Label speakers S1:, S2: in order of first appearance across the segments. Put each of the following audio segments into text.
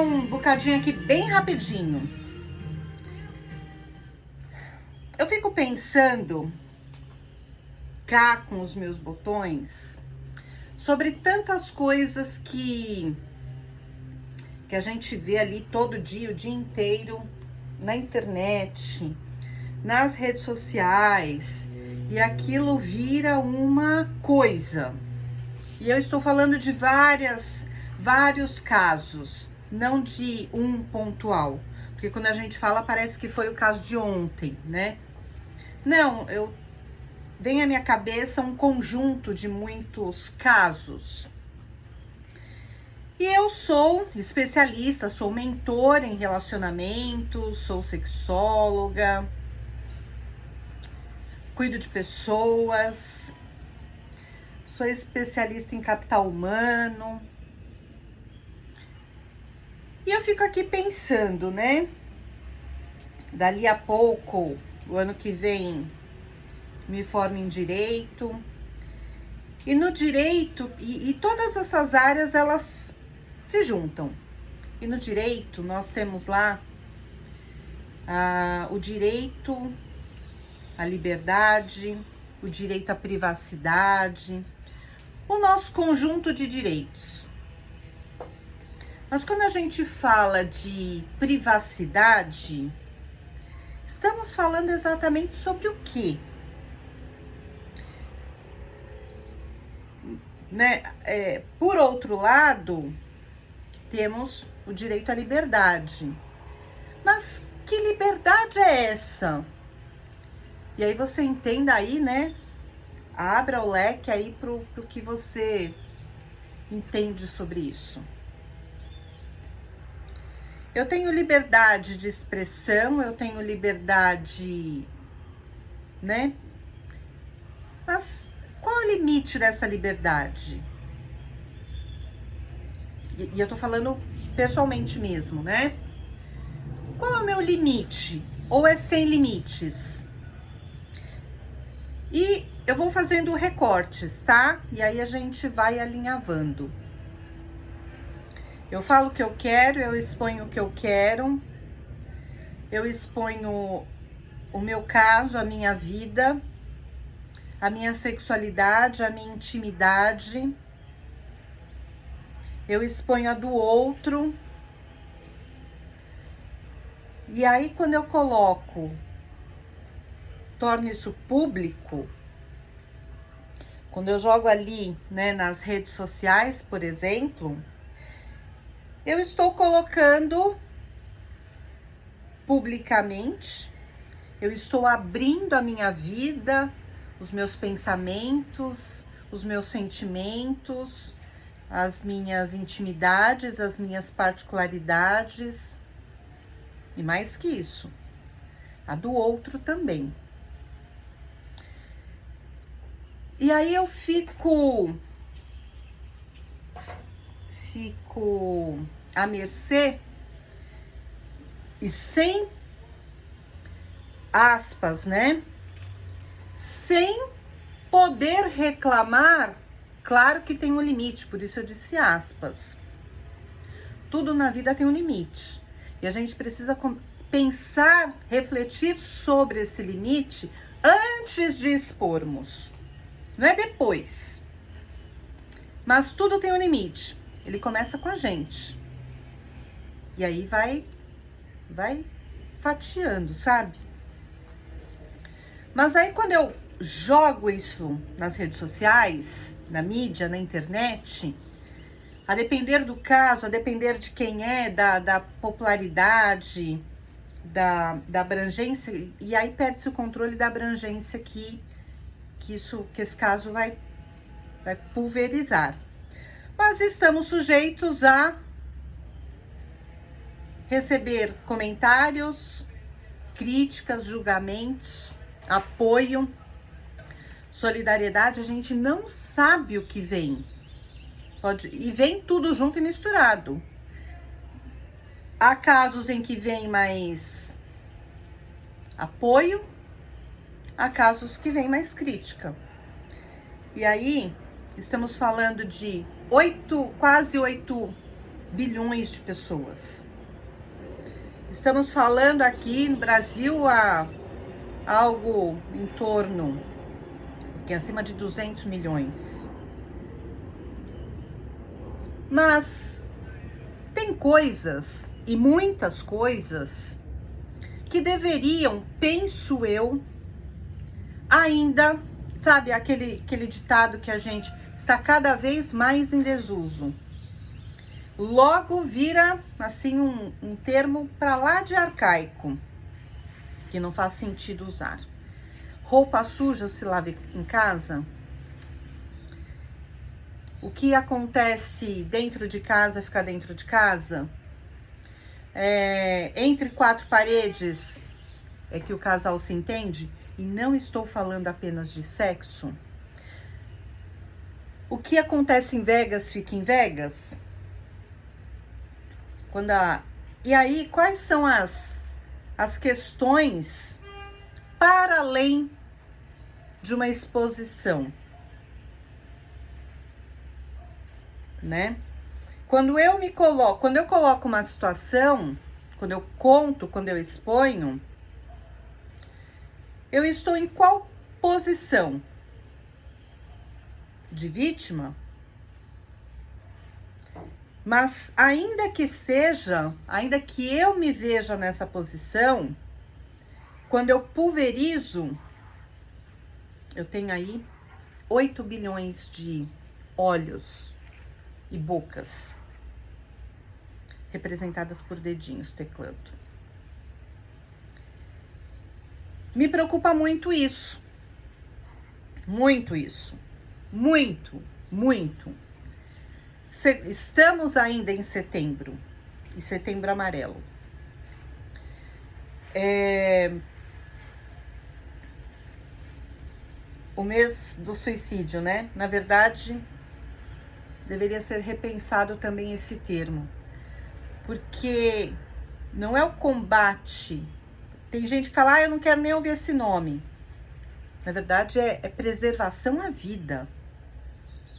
S1: um bocadinho aqui bem rapidinho. Eu fico pensando cá com os meus botões sobre tantas coisas que a gente vê ali todo dia, o dia inteiro, na internet, nas redes sociais, e aquilo vira uma coisa. E eu estou falando de vários casos, não de um pontual. Porque quando a gente fala, parece que foi o caso de ontem, né? Não, vem à minha cabeça um conjunto de muitos casos. E eu sou especialista, sou mentora em relacionamentos, sou sexóloga, cuido de pessoas, sou especialista em capital humano. E eu fico aqui pensando, né? Dali a pouco, o ano que vem, me formo em direito. E no direito, e todas essas áreas, elas se juntam. E no direito, nós temos lá o direito à liberdade, o direito à privacidade, o nosso conjunto de direitos. Mas quando a gente fala de privacidade, estamos falando exatamente sobre o quê? Né? Por outro lado, temos o direito à liberdade. Mas que liberdade é essa? E aí você entenda aí, né? Abra o leque aí pro que você entende sobre isso. Eu tenho liberdade de expressão, eu tenho liberdade, né? Mas qual é o limite dessa liberdade? E eu tô falando pessoalmente mesmo, né? Qual é o meu limite? Ou é sem limites? E eu vou fazendo recortes, tá? E aí a gente vai alinhavando. Eu falo o que eu quero, eu exponho o que eu quero, eu exponho o meu caso, a minha vida, a minha sexualidade, a minha intimidade. Eu exponho a do outro. E aí, quando eu torno isso público, quando eu jogo ali, né, nas redes sociais, por exemplo, eu estou colocando publicamente, eu estou abrindo a minha vida, os meus pensamentos, os meus sentimentos, as minhas intimidades, as minhas particularidades, e mais que isso, a do outro também. E aí eu fico à mercê e sem aspas, né? Sem poder reclamar, claro que tem um limite, por isso eu disse aspas. Tudo na vida tem um limite. E a gente precisa pensar, refletir sobre esse limite antes de expormos. Não é depois. Mas tudo tem um limite. Ele começa com a gente. E aí vai fatiando, sabe? Mas aí quando eu jogo isso nas redes sociais, na mídia, na internet, a depender do caso, a depender de quem é, da popularidade, da abrangência, e aí perde-se o controle da abrangência que esse caso vai pulverizar. Mas estamos sujeitos a receber comentários, críticas, julgamentos, apoio, solidariedade. A gente não sabe o que vem. E vem tudo junto e misturado. Há casos em que vem mais apoio, há casos que vem mais crítica. E aí, estamos falando de quase 8 bilhões de pessoas. Estamos falando aqui no Brasil a algo em torno, que é acima de 200 milhões. Mas tem coisas, e muitas coisas, que deveriam, penso eu, ainda, sabe, aquele ditado que a gente está cada vez mais em desuso. Logo vira, assim, um termo para lá de arcaico, que não faz sentido usar. Roupa suja se lava em casa. O que acontece dentro de casa fica dentro de casa. Entre quatro paredes é que o casal se entende. E não estou falando apenas de sexo. O que acontece em Vegas fica em Vegas. E aí, quais são as questões para além de uma exposição, né? Quando eu coloco uma situação, quando eu conto, quando eu exponho, eu estou em qual posição? De vítima? Mas ainda que eu me veja nessa posição, quando eu pulverizo, eu tenho aí 8 bilhões de olhos e bocas, representadas por dedinhos teclando. Me preocupa muito isso. Muito isso. Muito, muito. Estamos ainda em setembro, e setembro amarelo. O mês do suicídio, né? Na verdade, deveria ser repensado também esse termo, porque não é o combate. Tem gente que fala, eu não quero nem ouvir esse nome. Na verdade, é preservação à vida.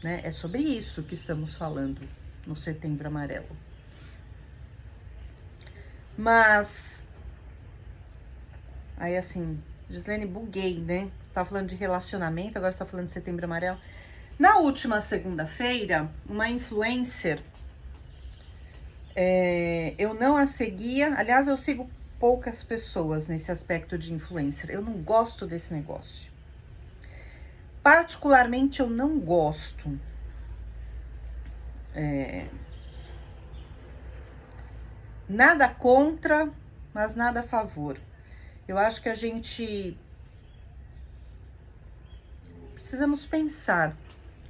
S1: Né? É sobre isso que estamos falando no Setembro Amarelo. Mas, aí assim, Gislene, buguei, né? Você tá falando de relacionamento, agora você tá falando de Setembro Amarelo. Na última segunda-feira, uma influencer, eu não a seguia, aliás, eu sigo poucas pessoas nesse aspecto de influencer. Eu não gosto desse negócio. Particularmente, eu não gosto. Nada contra, mas nada a favor. Eu acho que a gente precisamos pensar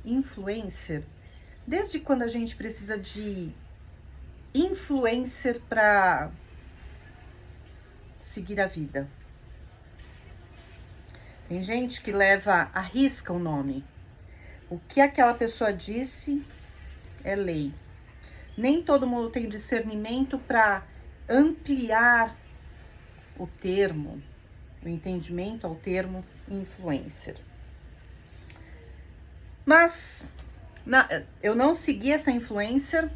S1: influencer desde quando a gente precisa de influencer para seguir a vida. Tem gente que arrisca o nome. O que aquela pessoa disse é lei. Nem todo mundo tem discernimento para ampliar o termo, o entendimento ao termo influencer. Mas eu não segui essa influencer,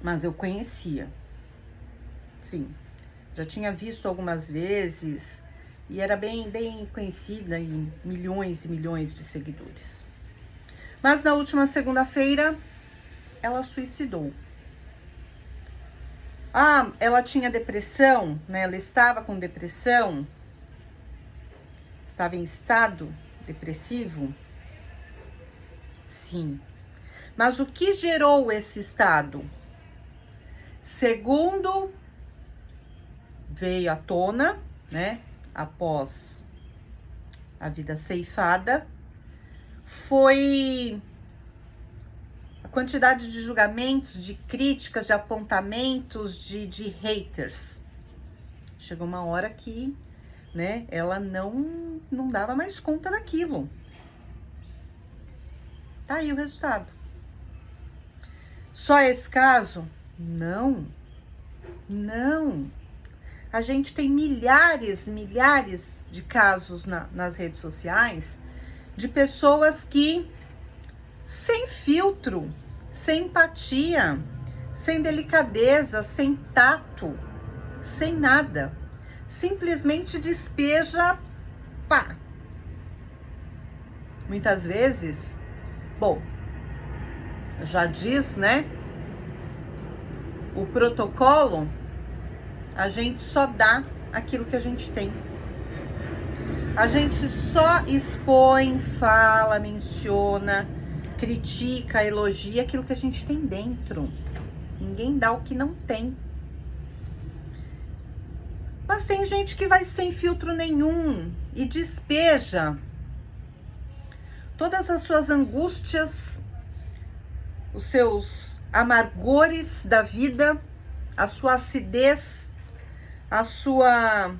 S1: mas eu conhecia. Sim, já tinha visto algumas vezes e era bem conhecida em milhões e milhões de seguidores. Mas na última segunda-feira, ela suicidou. Ela tinha depressão, né? Ela estava com depressão, estava em estado depressivo. Sim. Mas o que gerou esse estado? Segundo veio à tona, né? Após a vida ceifada, foi a quantidade de julgamentos, de críticas, de apontamentos, de haters. Chegou uma hora que, né, ela não dava mais conta daquilo. Tá aí o resultado. Só esse caso? Não. A gente tem milhares de casos nas redes sociais de pessoas que, sem filtro, sem empatia, sem delicadeza, sem tato, sem nada. Simplesmente despeja, pá. Muitas vezes, bom, já diz, né? O protocolo, a gente só dá aquilo que a gente tem. A gente só expõe, fala, menciona, critica, elogia aquilo que a gente tem dentro. Ninguém dá o que não tem. Mas tem gente que vai sem filtro nenhum e despeja todas as suas angústias, os seus amargores da vida, a sua acidez, a sua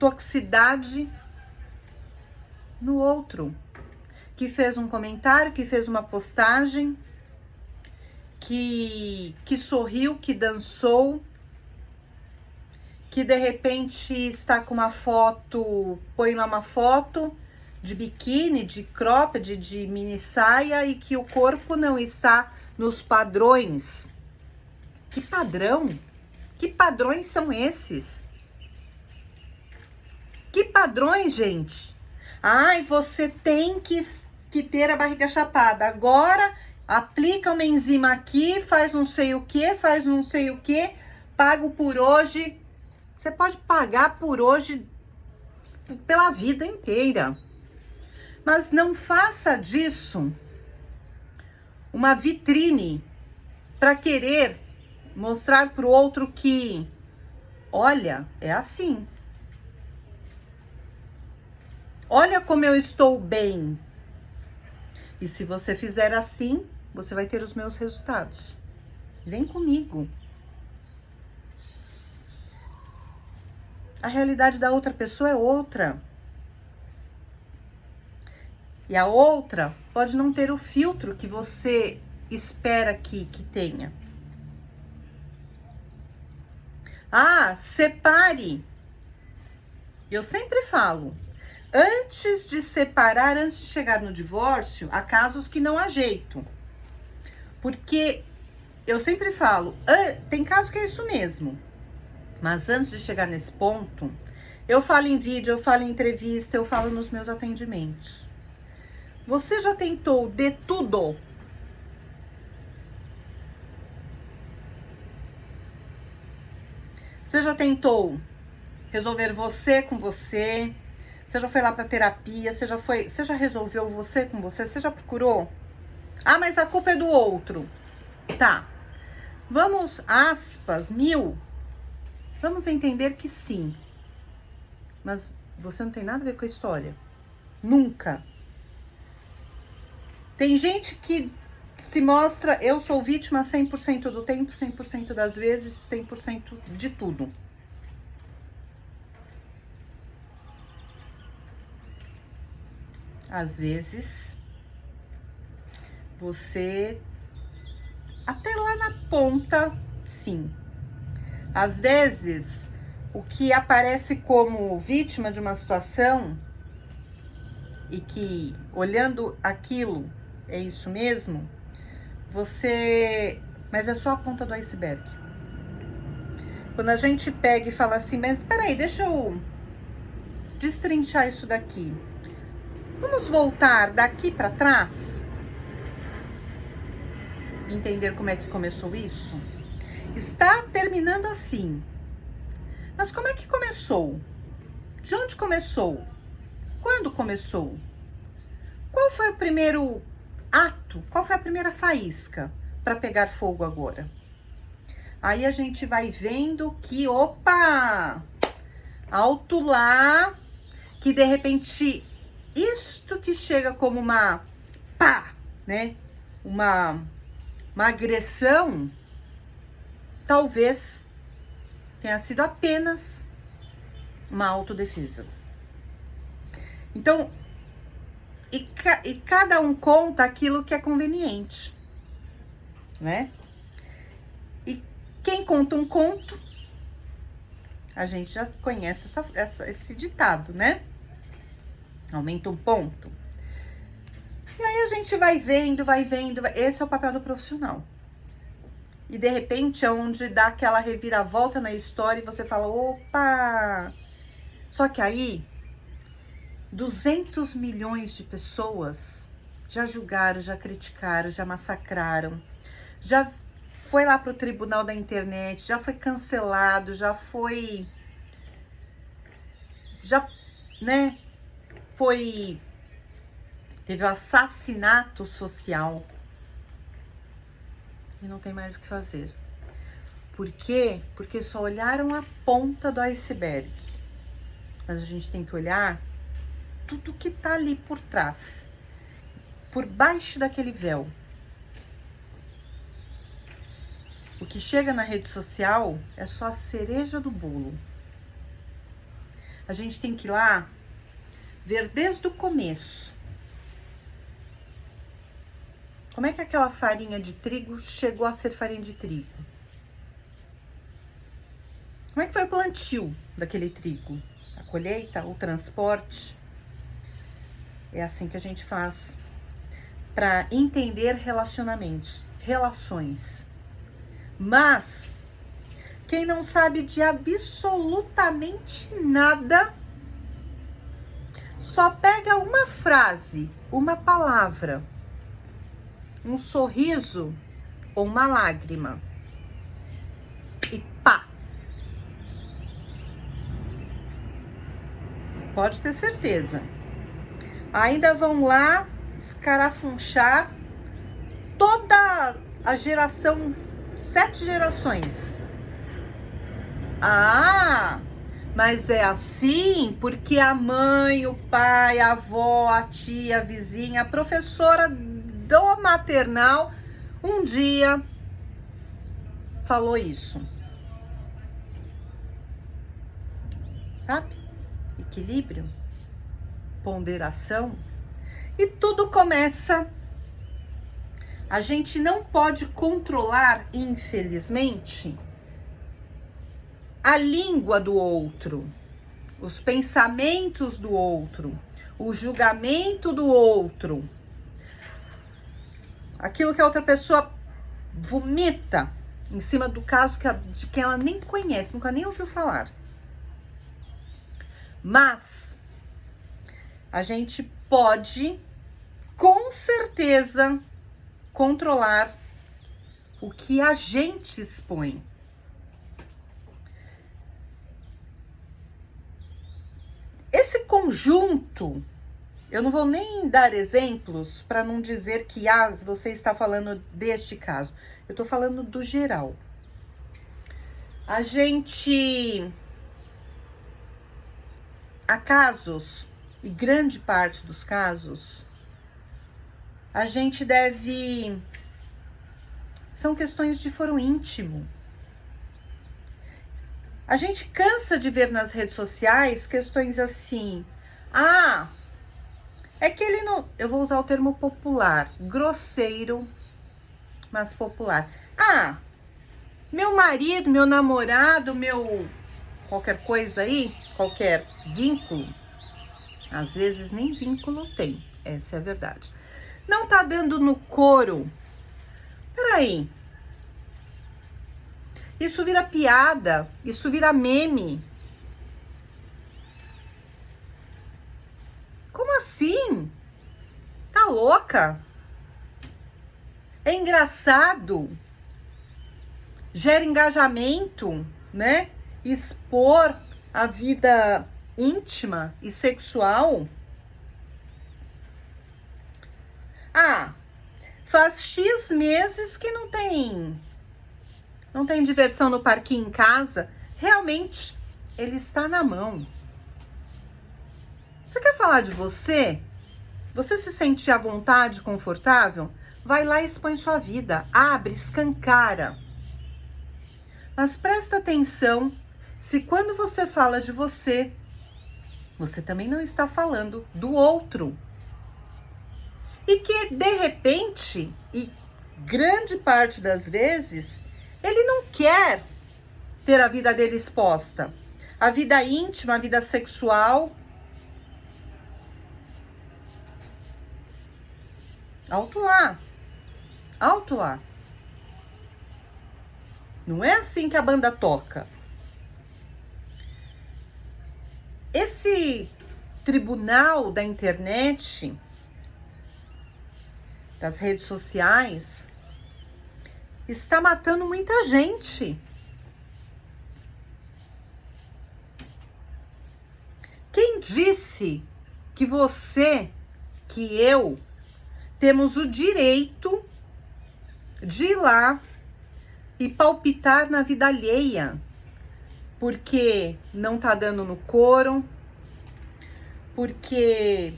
S1: toxicidade no outro, que fez um comentário, que fez uma postagem, que sorriu, que dançou, que de repente está com uma foto, põe lá uma foto de biquíni, de cropped, de mini saia e que o corpo não está nos padrões. Que padrão? Que padrões são esses? Que padrões, gente? Ai, você tem que ter a barriga chapada. Agora, aplica uma enzima aqui, faz não sei o que, faz não sei o que, pago por hoje. Você pode pagar por hoje pela vida inteira. Mas não faça disso uma vitrine para querer mostrar para o outro que, olha, é assim. Olha como eu estou bem. E se você fizer assim, você vai ter os meus resultados. Vem comigo. A realidade da outra pessoa é outra. E a outra pode não ter o filtro que você espera que tenha. Ah, separe. Eu sempre falo, antes de separar, antes de chegar no divórcio, há casos que não há jeito. Porque eu sempre falo, tem casos que é isso mesmo. Mas antes de chegar nesse ponto, eu falo em vídeo, eu falo em entrevista, eu falo nos meus atendimentos. Você já tentou de tudo? Você já tentou resolver você com você? Você já foi lá para terapia? Você já resolveu você com você? Você já procurou? Ah, mas a culpa é do outro. Tá. Vamos, aspas, vamos entender que sim. Mas você não tem nada a ver com a história. Nunca. Tem gente que se mostra, eu sou vítima 100% do tempo, 100% das vezes, 100% de tudo. Às vezes, você, até lá na ponta, sim. Às vezes, o que aparece como vítima de uma situação e que, olhando aquilo, é isso mesmo, mas é só a ponta do iceberg. Quando a gente pega e fala assim, mas peraí, deixa eu destrinchar isso daqui. Vamos voltar daqui para trás? Entender como é que começou isso? Está terminando assim. Mas como é que começou? De onde começou? Quando começou? Qual foi o primeiro ato? Qual foi a primeira faísca para pegar fogo agora? Aí a gente vai vendo que, opa, alto lá, que de repente isto que chega como uma pá, né? Uma agressão, talvez tenha sido apenas uma autodefesa. Então, e cada um conta aquilo que é conveniente, né? E quem conta um conto, a gente já conhece esse ditado, né? Aumenta um ponto. E aí a gente vai vendo, esse é o papel do profissional. e de repente é onde dá aquela reviravolta na história e você fala, opa! Só que aí, 200 milhões de pessoas já julgaram, já criticaram, já massacraram, já foi lá pro tribunal da internet, já foi cancelado, né, teve o assassinato social e não tem mais o que fazer. Por quê? Porque só olharam a ponta do iceberg. Mas a gente tem que olhar tudo que tá ali por trás, por baixo daquele véu. O que chega na rede social é só a cereja do bolo. A gente tem que ir lá ver desde o começo. Como é que aquela farinha de trigo chegou a ser farinha de trigo? Como é que foi o plantio daquele trigo? A colheita, o transporte? É assim que a gente faz para entender relacionamentos, relações. Mas quem não sabe de absolutamente nada, só pega uma frase, uma palavra, um sorriso ou uma lágrima e pá! Pode ter certeza. Ainda vão lá escarafunchar toda a geração, 7 gerações. Ah, mas é assim porque a mãe, o pai, a avó, a tia, a vizinha, a professora do maternal um dia falou isso. Sabe? Equilíbrio, ponderação. E tudo começa. A gente não pode controlar, infelizmente, a língua do outro, os pensamentos do outro, o julgamento do outro, aquilo que a outra pessoa vomita em cima do caso de quem ela nem conhece, nunca nem ouviu falar. Mas a gente pode, com certeza, controlar o que a gente expõe. Esse conjunto, eu não vou nem dar exemplos para não dizer que você está falando deste caso. Eu estou falando do geral. Há casos, e grande parte dos casos, a gente são questões de foro íntimo. A gente cansa de ver nas redes sociais questões assim, é que ele não... Eu vou usar o termo popular, grosseiro, mas popular. Meu marido, meu namorado, qualquer coisa aí, qualquer vínculo, às vezes nem vínculo tem, essa é a verdade. Não tá dando no couro. Peraí. Isso vira piada, isso vira meme. Como assim? Tá louca? É engraçado. Gera engajamento, né? Expor a vida íntima e sexual. Faz X meses que não tem diversão no parquinho em casa. Realmente, ele está na mão. Você quer falar de você? Você se sente à vontade, confortável? Vai lá e expõe sua vida. Abre, escancara. Mas presta atenção se quando você fala de você, você também não está falando do outro. E que, de repente, e grande parte das vezes, ele não quer ter a vida dele exposta. A vida íntima, a vida sexual. Alto lá. Alto lá. Não é assim que a banda toca. Esse tribunal da internet, das redes sociais, está matando muita gente. Quem disse que você, que eu, temos o direito de ir lá e palpitar na vida alheia? Porque não tá dando no couro, porque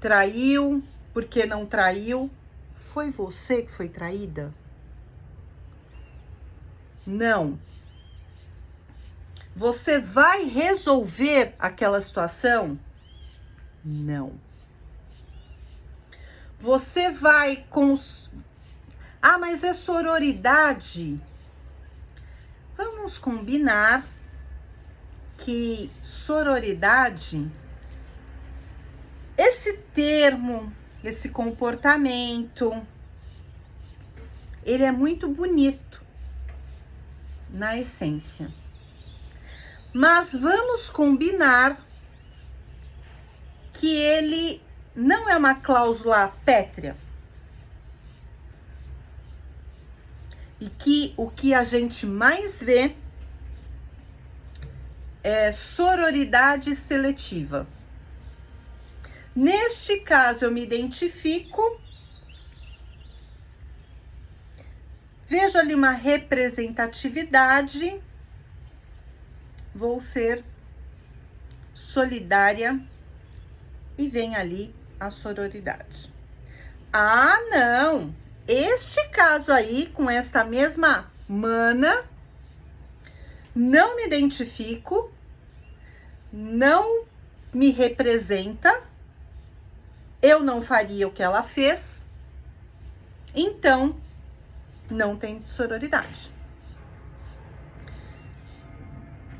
S1: traiu, porque não traiu. Foi você que foi traída? Não. Você vai resolver aquela situação? Não. Você vai Ah, mas é sororidade. Vamos combinar que sororidade, esse termo, esse comportamento, ele é muito bonito na essência. Mas vamos combinar que ele não é uma cláusula pétrea. E que o que a gente mais vê é sororidade seletiva. Neste caso, eu me identifico, vejo ali uma representatividade, vou ser solidária e vem ali a sororidade. Ah, não! Este caso aí, com esta mesma mana, não me identifico, não me representa, eu não faria o que ela fez, então não tem sororidade.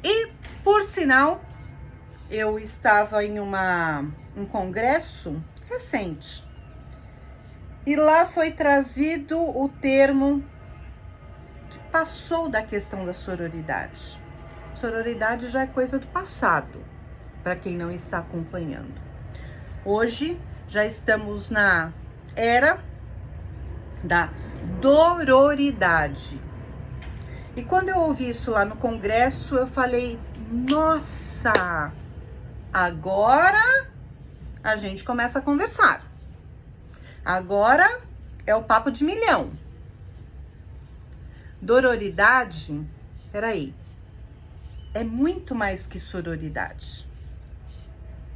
S1: E, por sinal, eu estava em um congresso recente, e lá foi trazido o termo que passou da questão da sororidade. Sororidade já é coisa do passado, para quem não está acompanhando. Hoje já estamos na era da dororidade. E quando eu ouvi isso lá no congresso, eu falei, nossa, agora a gente começa a conversar. Agora é o papo de milhão. Dororidade, peraí, é muito mais que sororidade.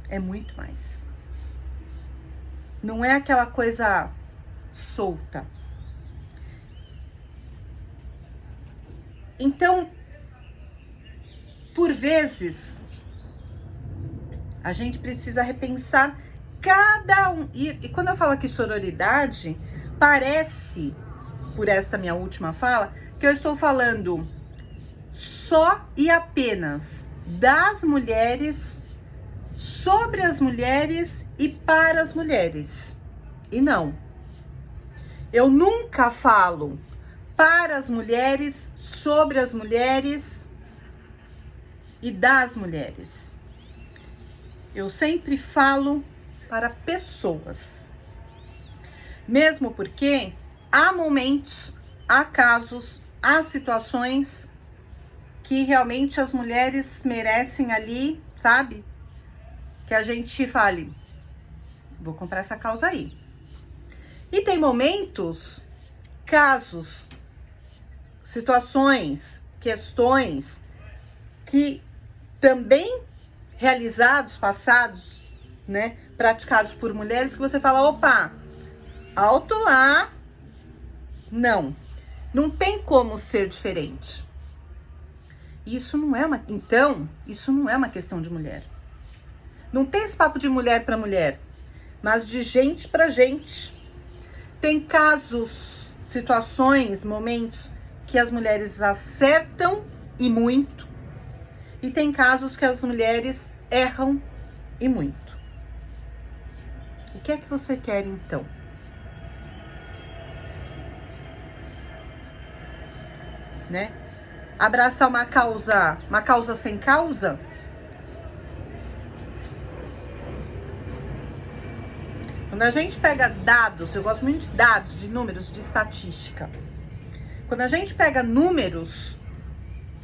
S1: É muito mais. Não é aquela coisa solta. Então, por vezes, a gente precisa repensar cada um. E quando eu falo aqui sororidade, parece, por esta minha última fala, que eu estou falando só e apenas das mulheres, sobre as mulheres e para as mulheres. E não. Eu nunca falo para as mulheres, sobre as mulheres e das mulheres. Eu sempre falo para pessoas. Mesmo porque há momentos, há casos, há situações que realmente as mulheres merecem ali, sabe? Que a gente fale, vou comprar essa causa aí. E tem momentos, casos, situações, questões que também realizados, passados, né, praticados por mulheres, que você fala, opa, alto lá, não tem como ser diferente. Isso não é isso não é uma questão de mulher. Não tem esse papo de mulher para mulher, mas de gente para gente. Tem casos, situações, momentos que as mulheres acertam e muito, e tem casos que as mulheres erram e muito. O que é que você quer então? Né? abraçar uma causa sem causa. Quando a gente pega dados, eu gosto muito de dados, de números, de estatística. Quando a gente pega números,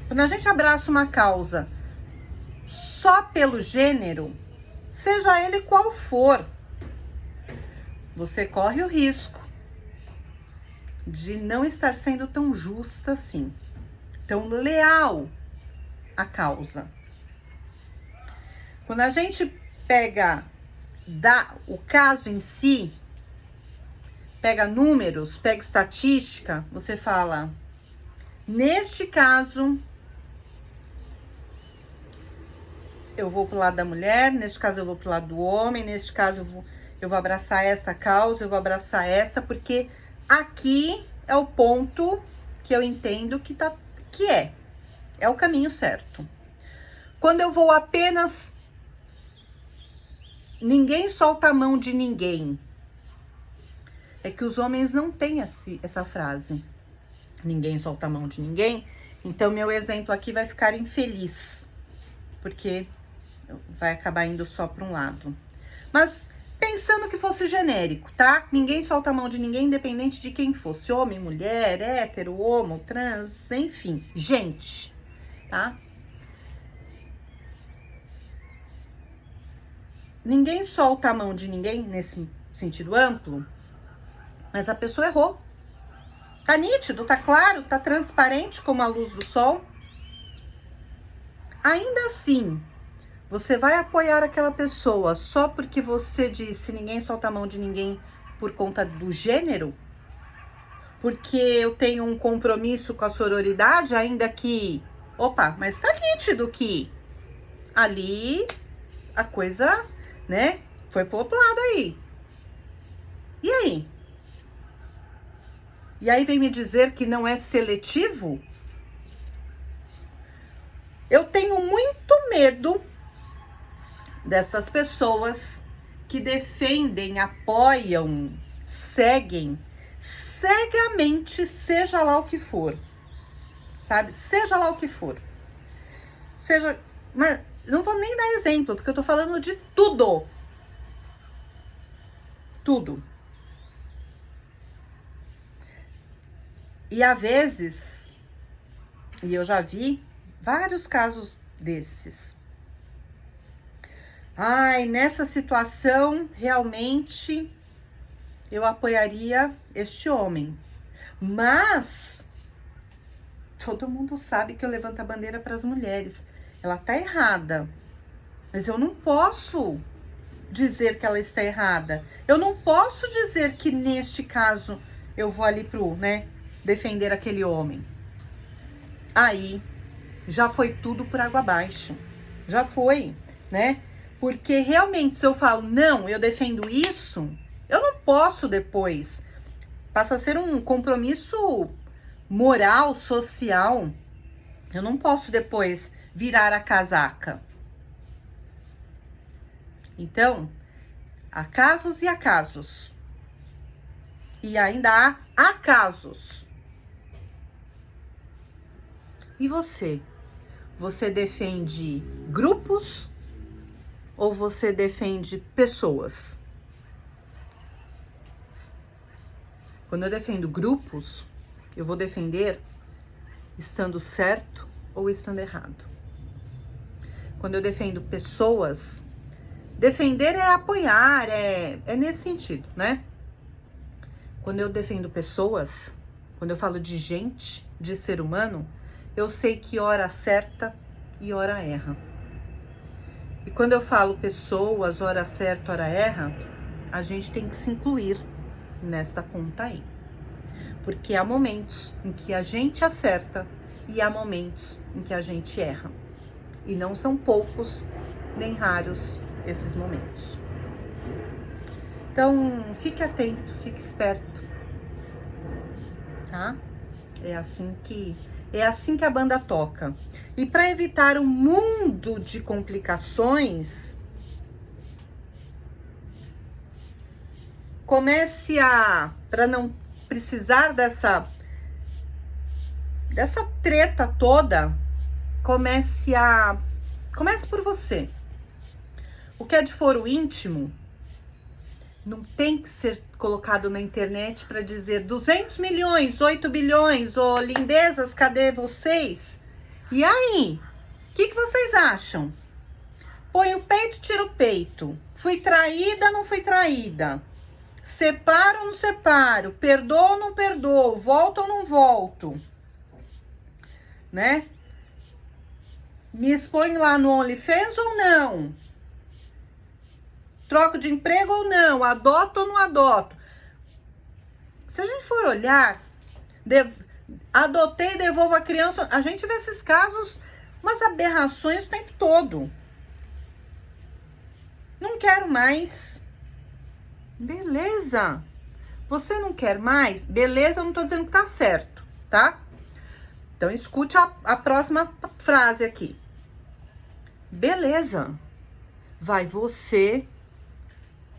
S1: quando a gente abraça uma causa só pelo gênero, seja ele qual for, você corre o risco de não estar sendo tão justa assim, tão leal à causa. Quando a gente pega o caso em si, pega números, pega estatística, você fala, neste caso, eu vou pro lado da mulher, neste caso eu vou pro lado do homem, neste caso eu vou abraçar esta causa, eu vou abraçar essa, porque aqui é o ponto que eu entendo que é o caminho certo. Quando eu vou apenas ninguém solta a mão de ninguém. É que os homens não têm essa frase. Ninguém solta a mão de ninguém. Então, meu exemplo aqui vai ficar infeliz. Porque vai acabar indo só para um lado. Mas, pensando que fosse genérico, tá? Ninguém solta a mão de ninguém, independente de quem fosse. Homem, mulher, hétero, homo, trans, enfim. Gente, tá? Ninguém solta a mão de ninguém nesse sentido amplo, mas a pessoa errou. Tá nítido, tá claro, tá transparente como a luz do sol. Ainda assim, você vai apoiar aquela pessoa só porque você disse ninguém solta a mão de ninguém por conta do gênero? Porque eu tenho um compromisso com a sororidade, ainda que... Opa, mas tá nítido que ali a coisa... né? Foi pro outro lado aí. E aí? E aí vem me dizer que não é seletivo? Eu tenho muito medo dessas pessoas que defendem, apoiam, seguem cegamente, seja lá o que for. Sabe? Seja lá o que for. Seja... Mas não vou nem dar exemplo, porque eu tô falando de tudo. Tudo. E às vezes, e eu já vi vários casos desses. Ai, nessa situação, realmente, eu apoiaria este homem. Mas, todo mundo sabe que eu levanto a bandeira para as mulheres. Ela tá errada. Mas eu não posso dizer que ela está errada. Eu não posso dizer que neste caso eu vou ali né, defender aquele homem. Aí já foi tudo por água abaixo. Já foi, né? Porque realmente se eu falo, não, eu defendo isso, eu não posso depois. Passa a ser um compromisso moral, social. Eu não posso depois virar a casaca. Então, há casos e acasos. E ainda há acasos. E você? Você defende grupos ou você defende pessoas? Quando eu defendo grupos, eu vou defender estando certo ou estando errado. Quando eu defendo pessoas, defender é apoiar, é nesse sentido, né? Quando eu defendo pessoas, quando eu falo de gente, de ser humano, eu sei que hora acerta e hora erra. E quando eu falo pessoas, hora acerta, hora erra, a gente tem que se incluir nesta conta aí. Porque há momentos em que a gente acerta e há momentos em que a gente erra. E não são poucos nem raros esses momentos. Então, fique atento, fique esperto, tá? É assim que a banda toca. E para evitar um mundo de complicações, comece para não precisar dessa treta toda comece por você. O que é de foro íntimo não tem que ser colocado na internet para dizer 200 milhões, 8 bilhões, ô lindezas, cadê vocês? E aí, o que vocês acham? Põe o peito, tira o peito. Fui traída, não fui traída? Separo ou não separo? Perdoo ou não perdoo? Volto ou não volto? Né? Me exponho lá no OnlyFans ou não? Troco de emprego ou não? Adoto ou não adoto? Se a gente for olhar, adotei, devolvo a criança, a gente vê esses casos, umas aberrações o tempo todo. Não quero mais. Beleza. Você não quer mais? Beleza, eu não tô dizendo que tá certo, tá? Então escute a próxima frase aqui. Beleza. Vai você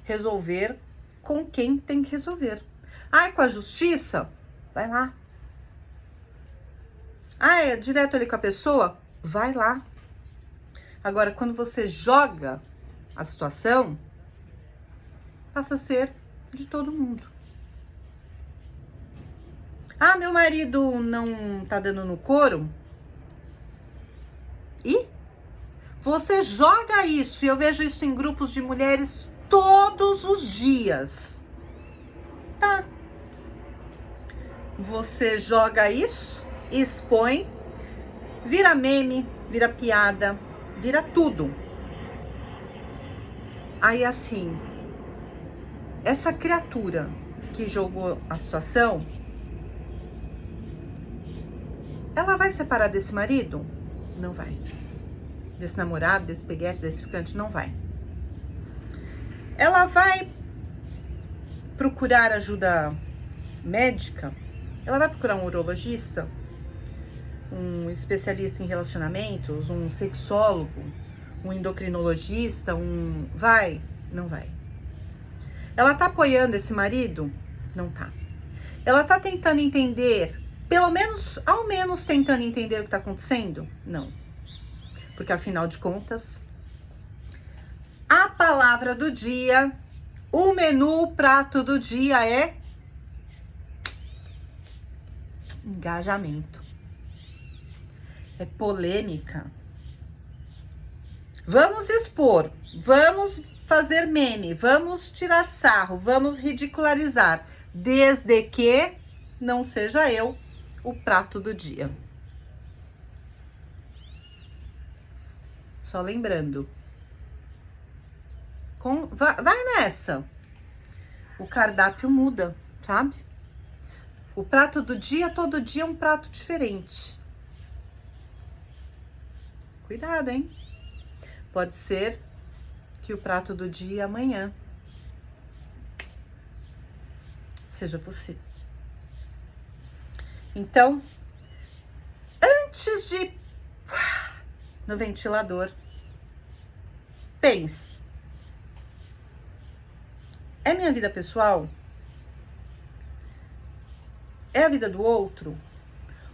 S1: resolver com quem tem que resolver. Ah, é com a justiça? Vai lá. Ah, é direto ali com a pessoa? Vai lá. Agora, quando você joga a situação, passa a ser de todo mundo. Ah, meu marido não tá dando no couro? E você joga isso, e eu vejo isso em grupos de mulheres todos os dias. Tá. Você joga isso, expõe, vira meme, vira piada, vira tudo. Aí assim, essa criatura que jogou a situação, ela vai separar desse marido? Não vai. Desse namorado, desse peguete, desse ficante? Não vai. Ela vai procurar ajuda médica? Ela vai procurar um urologista? Um especialista em relacionamentos? Um sexólogo? Um endocrinologista? Vai? Não vai. Ela tá apoiando esse marido? Não tá. Ela tá tentando entender, ao menos tentando entender o que tá acontecendo? Não. Porque afinal de contas, a palavra do dia, o menu, o prato do dia é engajamento. É polêmica. Vamos expor, vamos fazer meme, vamos tirar sarro, vamos ridicularizar, desde que não seja eu o prato do dia. Só lembrando, vai nessa. O cardápio muda, sabe? O prato do dia, todo dia é um prato diferente. Cuidado, hein? Pode ser que o prato do dia amanhã seja você. Então, antes de no ventilador, pense. É minha vida pessoal? É a vida do outro?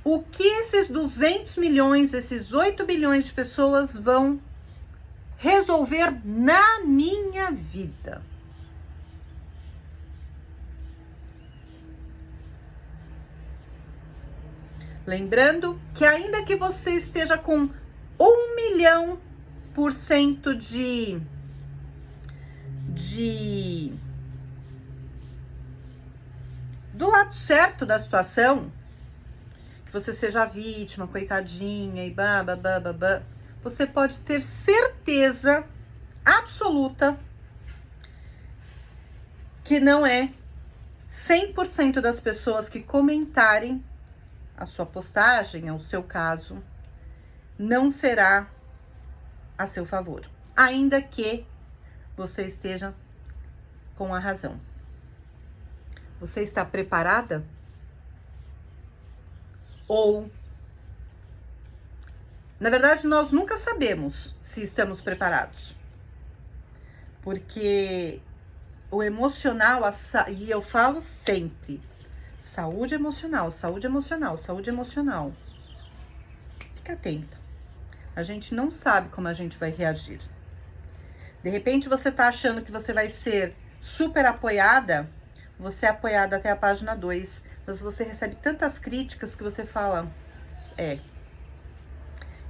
S1: O que esses 200 milhões, esses 8 bilhões de pessoas vão resolver na minha vida? Lembrando que ainda que você esteja com 1.000.000% do lado certo da situação, que você seja vítima, coitadinha e babá, você pode ter certeza absoluta que não é 100% das pessoas que comentarem a sua postagem, ao seu caso, não será a seu favor, ainda que você esteja com a razão. Você está preparada? Ou, na verdade, nós nunca sabemos se estamos preparados, porque o emocional, e eu falo sempre, saúde emocional, saúde emocional, saúde emocional. Fique atenta. A gente não sabe como a gente vai reagir. De repente você tá achando que você vai ser super apoiada, você é apoiada até a página 2, mas você recebe tantas críticas que você fala,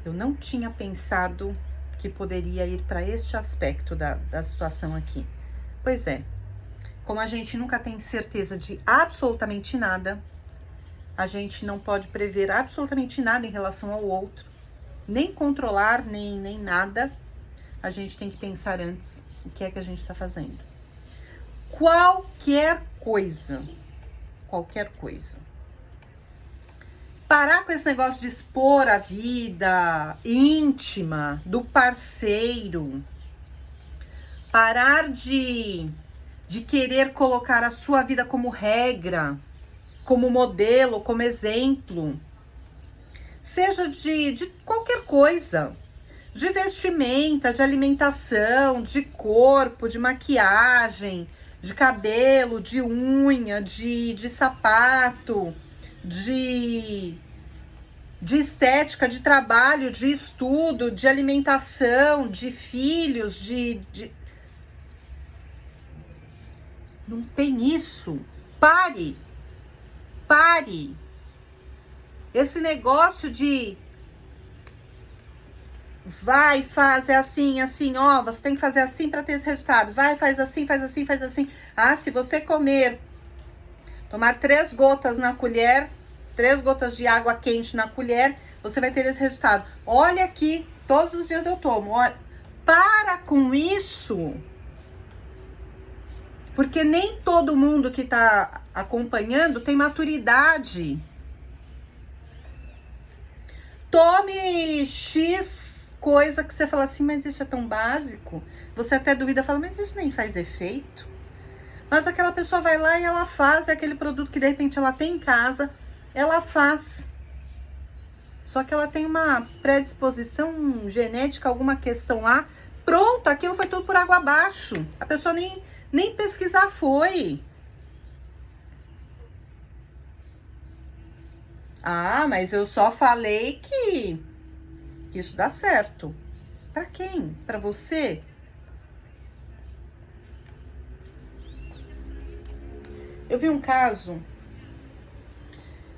S1: eu não tinha pensado que poderia ir para este aspecto da situação aqui. Pois é, como a gente nunca tem certeza de absolutamente nada, a gente não pode prever absolutamente nada em relação ao outro, nem controlar, nem nada. A gente tem que pensar antes o que é que a gente está fazendo. Qualquer coisa. Parar com esse negócio de expor a vida íntima do parceiro. Parar de querer colocar a sua vida como regra, como modelo, como exemplo. Seja de qualquer coisa. De vestimenta, de alimentação, de corpo, de maquiagem, de cabelo, de unha, de sapato, de estética, de trabalho, de estudo, de alimentação, de filhos, Não tem isso. Pare. Esse negócio de vai, faz, é assim, ó, você tem que fazer assim para ter esse resultado. Vai, faz assim, faz assim, faz assim. Ah, se você tomar 3 gotas na colher, 3 gotas de água quente na colher, você vai ter esse resultado. Olha aqui, todos os dias eu tomo. Olha, para com isso. Porque nem todo mundo que tá acompanhando tem maturidade. Tome X coisa que você fala assim, mas isso é tão básico. Você até duvida, fala, mas isso nem faz efeito. Mas aquela pessoa vai lá e ela faz, é aquele produto que de repente ela tem em casa, ela faz. Só que ela tem uma predisposição genética, alguma questão lá. Pronto, aquilo foi tudo por água abaixo. A pessoa nem pesquisar foi. Ah, mas eu só falei que isso dá certo. Pra quem? Pra você? Eu vi um caso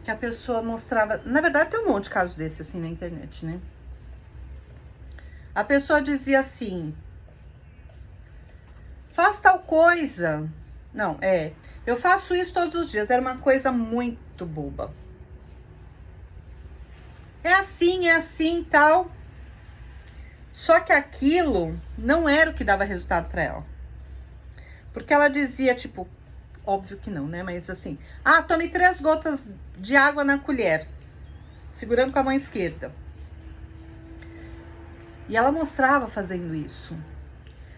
S1: que a pessoa mostrava... Na verdade, tem um monte de casos desse, assim, na internet, né? A pessoa dizia assim... Faz tal coisa. Não, eu faço isso todos os dias. Era uma coisa muito boba. É assim, tal. Só que aquilo não era o que dava resultado para ela. Porque ela dizia, tipo, óbvio que não, né? Mas assim, tome 3 gotas de água na colher, segurando com a mão esquerda. E ela mostrava fazendo isso.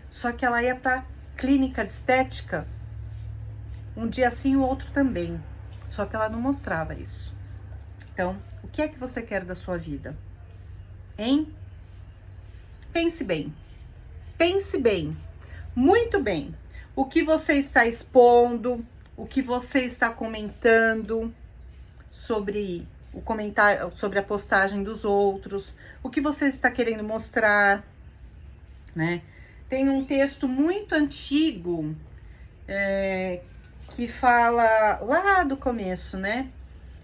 S1: Só que ela ia pra clínica de estética, um dia sim, o outro também. Só que ela não mostrava isso. Então, o que é que você quer da sua vida? Hein? Pense bem. Pense bem. Muito bem. O que você está expondo, o que você está comentando sobre o comentário, sobre a postagem dos outros, o que você está querendo mostrar, né? Tem um texto muito antigo que fala lá do começo, né?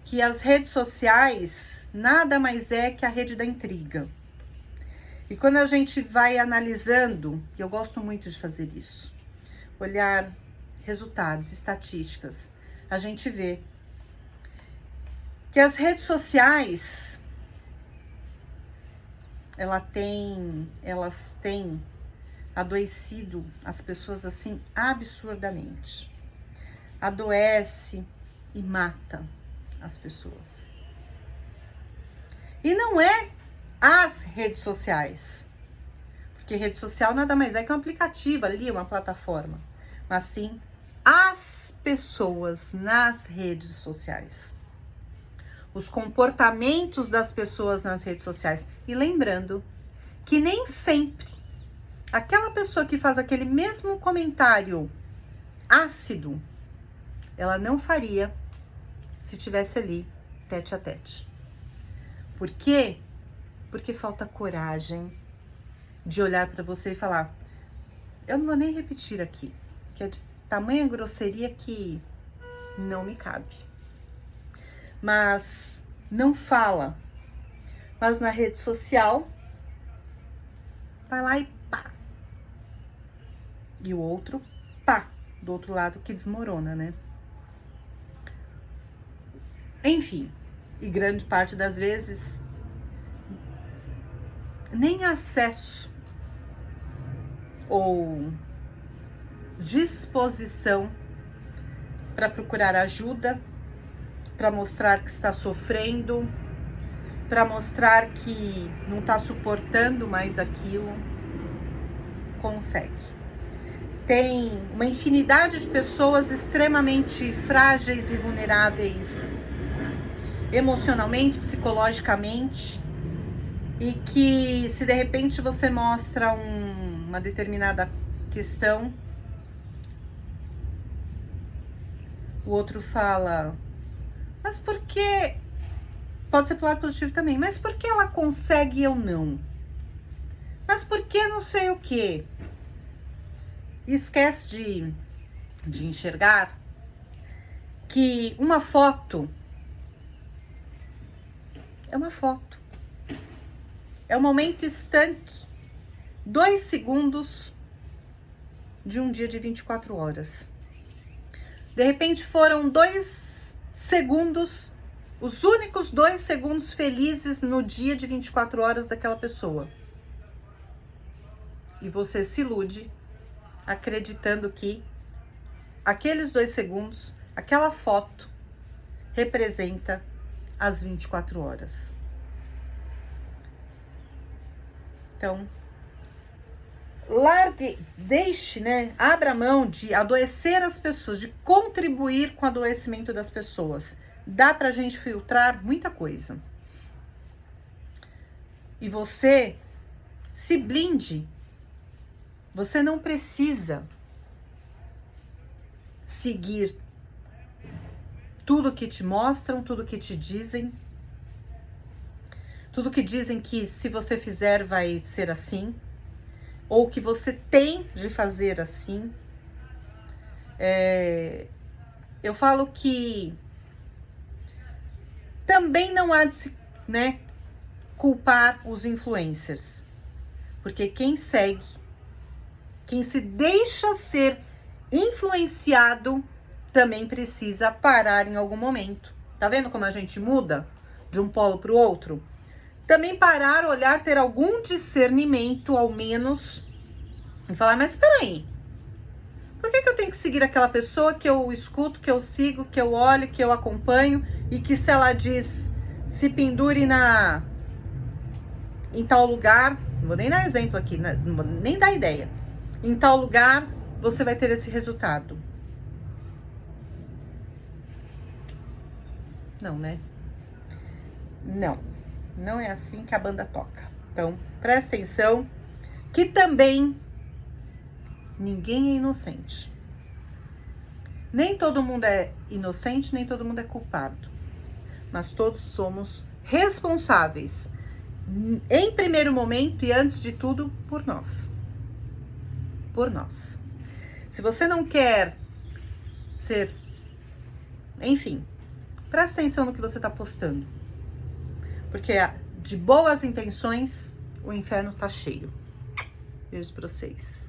S1: Que as redes sociais nada mais é que a rede da intriga. E quando a gente vai analisando, e eu gosto muito de fazer isso, olhar resultados, estatísticas, a gente vê que as redes sociais, elas têm adoecido as pessoas assim absurdamente. Adoece e mata as pessoas. E não é as redes sociais, porque rede social nada mais é que um aplicativo ali, uma plataforma, mas sim as pessoas nas redes sociais, os comportamentos das pessoas nas redes sociais. E lembrando que nem sempre aquela pessoa que faz aquele mesmo comentário ácido, ela não faria se tivesse ali tete a tete. Por quê? Porque falta coragem de olhar para você e falar: eu não vou nem repetir aqui, que é de tamanha grosseria que não me cabe. Mas não fala. Mas na rede social, vai lá e pá. E o outro, pá, do outro lado que desmorona, né? Enfim, e grande parte das vezes, nem acesso ou disposição para procurar ajuda, para mostrar que está sofrendo, para mostrar que não está suportando mais aquilo, consegue. Tem uma infinidade de pessoas extremamente frágeis e vulneráveis emocionalmente, psicologicamente, e que se de repente você mostra uma determinada questão, o outro fala: mas por que? Pode ser pro lado positivo também, mas por que ela consegue e eu não? Mas por que não sei o quê? E esquece de enxergar que uma foto é uma foto. É um momento estanque. 2 segundos de um dia de 24 horas. De repente foram 2 segundos, os únicos 2 segundos felizes no dia de 24 horas daquela pessoa. E você se ilude acreditando que aqueles 2 segundos, aquela foto, representa as 24 horas. Então, largue, deixe, né? Abra mão de adoecer as pessoas, de contribuir com o adoecimento das pessoas. Dá pra gente filtrar muita coisa. E você se blinde. Você não precisa seguir tudo que te mostram, tudo que te dizem. Tudo que dizem que se você fizer vai ser assim. Ou que você tem de fazer assim. Eu falo que também não há de se, né, culpar os influencers. Porque quem segue, quem se deixa ser influenciado, também precisa parar em algum momento. Tá vendo como a gente muda de um polo para o outro? Também parar, olhar, ter algum discernimento, ao menos, e falar: mas peraí, por que eu tenho que seguir aquela pessoa que eu escuto, que eu sigo, que eu olho, que eu acompanho, e que se ela diz, se pendure em tal lugar, não vou nem dar exemplo aqui, não vou nem dar ideia, em tal lugar você vai ter esse resultado. Não, né? Não é assim que a banda toca. Então, presta atenção que também ninguém é inocente. Nem todo mundo é inocente, nem todo mundo é culpado. Mas todos somos responsáveis, em primeiro momento e antes de tudo, por nós. Por nós. Se você não quer ser... Enfim, presta atenção no que você está postando. Porque de boas intenções, o inferno tá cheio. Beijo pra vocês.